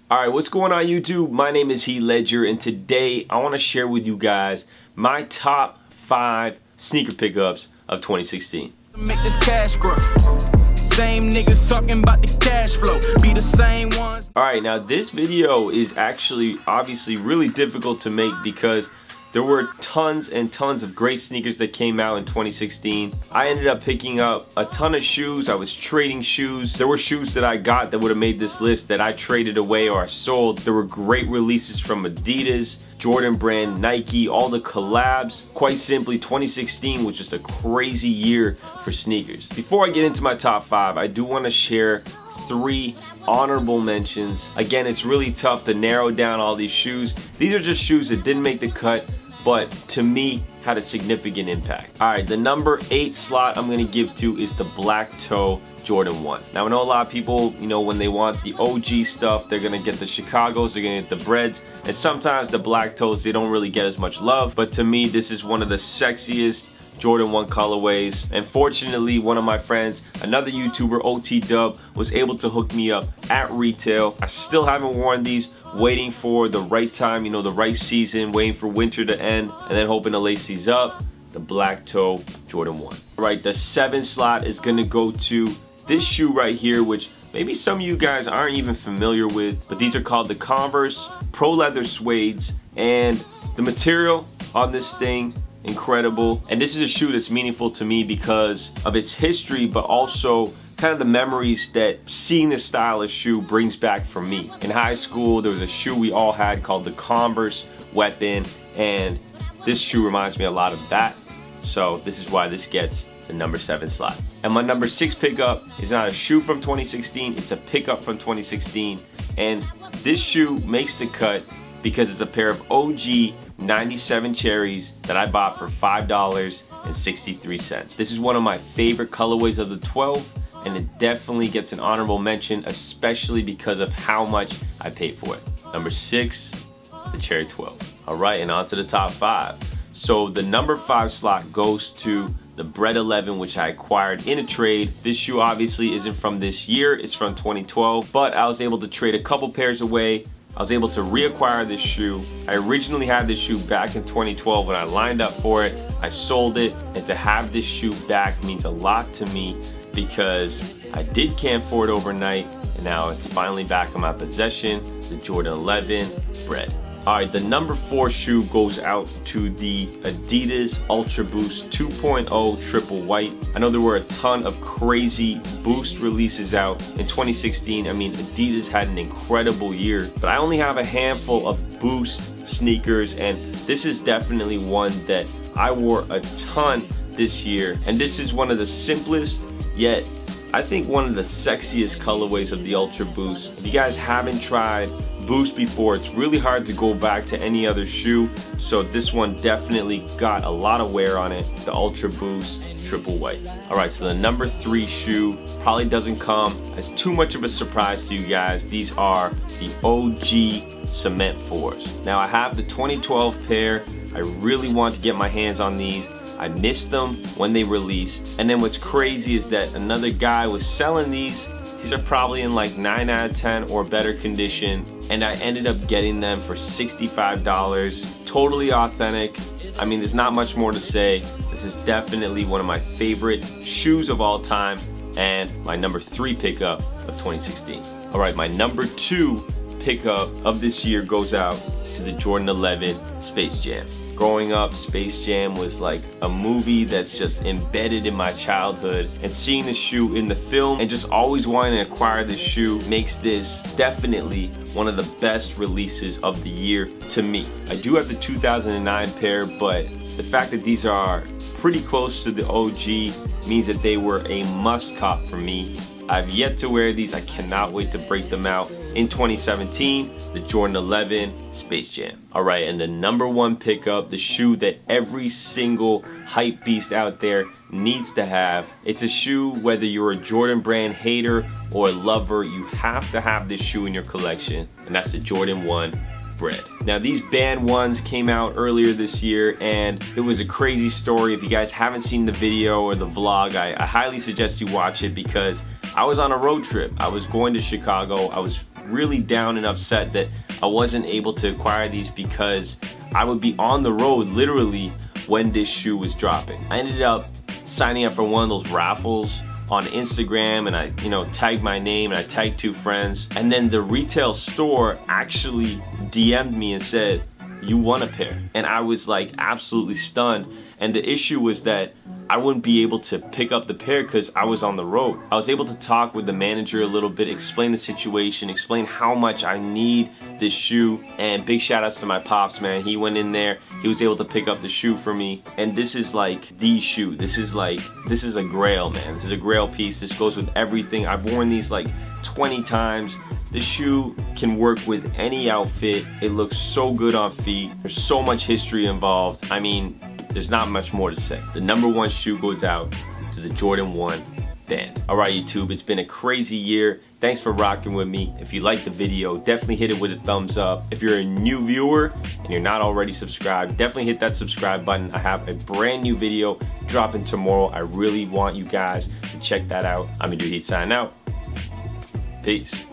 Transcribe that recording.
Alright, what's going on YouTube? My name is Heath Ledger, and today I want to share with you guys my top 5 sneaker pickups of 2016. Make this cash grow. Same niggas talking about the cash flow. Be the same ones. Alright, now this video is actually obviously really difficult to make because there were tons and tons of great sneakers that came out in 2016. I ended up picking up a ton of shoes. I was trading shoes. There were shoes that I got that would have made this list that I traded away or I sold. There were great releases from Adidas, Jordan Brand, Nike, all the collabs. Quite simply, 2016 was just a crazy year for sneakers. Before I get into my top 5, I do want to share 3 honorable mentions. Again, it's really tough to narrow down all these shoes. These are just shoes that didn't make the cut, but to me had a significant impact. Alright, the number 8 slot I'm going to give to is the black toe Jordan 1. Now I know a lot of people, when they want the OG stuff, they're going to get the Chicagos, they're going to get the Breads, and sometimes the black toes, they don't really get as much love, but to me this is one of the sexiest Jordan 1 colorways. And fortunately, one of my friends, another YouTuber, OT Dub, was able to hook me up at retail. I still haven't worn these, waiting for the right time, the right season, waiting for winter to end, and then hoping to lace these up. The black toe Jordan 1. Right, the 7th slot is gonna go to this shoe right here, which maybe some of you guys aren't even familiar with, but these are called the Converse Pro Leather Suedes, and the material on this thing, incredible. And this is a shoe that's meaningful to me because of its history, but also kind of the memories that seeing this stylish shoe brings back for me. In high school, there was a shoe we all had called the Converse Weapon, and this shoe reminds me a lot of that. So this is why this gets the number 7 slot. And my number 6 pickup is not a shoe from 2016, it's a pickup from 2016. And this shoe makes the cut because it's a pair of OG 97 Cherries that I bought for $5.63. This is one of my favorite colorways of the 12, and it definitely gets an honorable mention, especially because of how much I paid for it. Number 6, the Cherry 12. Alright, and on to the top 5. So the number 5 slot goes to the Bread 11, which I acquired in a trade. This shoe obviously isn't from this year, it's from 2012, but I was able to trade a couple pairs away. I was able to reacquire this shoe. I originally had this shoe back in 2012 when I lined up for it. I sold it, and to have this shoe back means a lot to me because I did camp for it overnight, and now it's finally back in my possession, the Jordan 11 Bread. Alright, the number 4 shoe goes out to the Adidas Ultra Boost 2.0 Triple White. I know there were a ton of crazy Boost releases out in 2016. I mean, Adidas had an incredible year, but I only have a handful of Boost sneakers, and this is definitely one that I wore a ton this year. And this is one of the simplest, yet I think one of the sexiest colorways of the Ultra Boost. If you guys haven't tried Boost before, it's really hard to go back to any other shoe, so this one definitely got a lot of wear on it, the Ultra Boost Triple White. Alright, so the number 3 shoe probably doesn't come as too much of a surprise to you guys. These are the OG Cement 4s. Now I have the 2012 pair. I really want to get my hands on these. I missed them when they released, and then what's crazy is that another guy was selling these. These are probably in like 9 out of 10 or better condition, and I ended up getting them for $65. Totally authentic. I mean, there's not much more to say. This is definitely one of my favorite shoes of all time, and my number 3 pickup of 2016. Alright, my number 2 pickup of this year goes out to the Jordan 11 Space Jam. Growing up, Space Jam was like a movie that's just embedded in my childhood, and seeing the shoe in the film and just always wanting to acquire this shoe makes this definitely one of the best releases of the year to me. I do have the 2009 pair, but the fact that these are pretty close to the OG means that they were a must cop for me. I've yet to wear these. I cannot wait to break them out in 2017, the Jordan 11 Space Jam. Alright, and the number 1 pickup, the shoe that every single hype beast out there needs to have. It's a shoe, whether you're a Jordan Brand hater or a lover, you have to have this shoe in your collection, and that's the Jordan 1 Bread. Now these band ones came out earlier this year, and it was a crazy story. If you guys haven't seen the video or the vlog, I highly suggest you watch it because I was on a road trip. I was going to Chicago. I was really down and upset that I wasn't able to acquire these because I would be on the road literally when this shoe was dropping. I ended up signing up for one of those raffles on Instagram, and I, tagged my name and I tagged 2 friends, and then the retail store actually DM'd me and said, "You won a pair." And I was like absolutely stunned. And the issue was that I wouldn't be able to pick up the pair because I was on the road. I was able to talk with the manager a little bit, explain the situation, explain how much I need this shoe, and big shout outs to my pops, man. He went in there, he was able to pick up the shoe for me, and this is like the shoe. This is a grail, man. This is a grail piece. This goes with everything. I've worn these like 20 times. This shoe can work with any outfit. It looks so good on feet. There's so much history involved. I mean, there's not much more to say. The #1 shoe goes out to the Jordan 1 band. Alright YouTube, it's been a crazy year. Thanks for rocking with me. If you liked the video, definitely hit it with a thumbs up. If you're a new viewer and you're not already subscribed, definitely hit that subscribe button. I have a brand new video dropping tomorrow. I really want you guys to check that out. I'm your dude Heat signing out. Peace.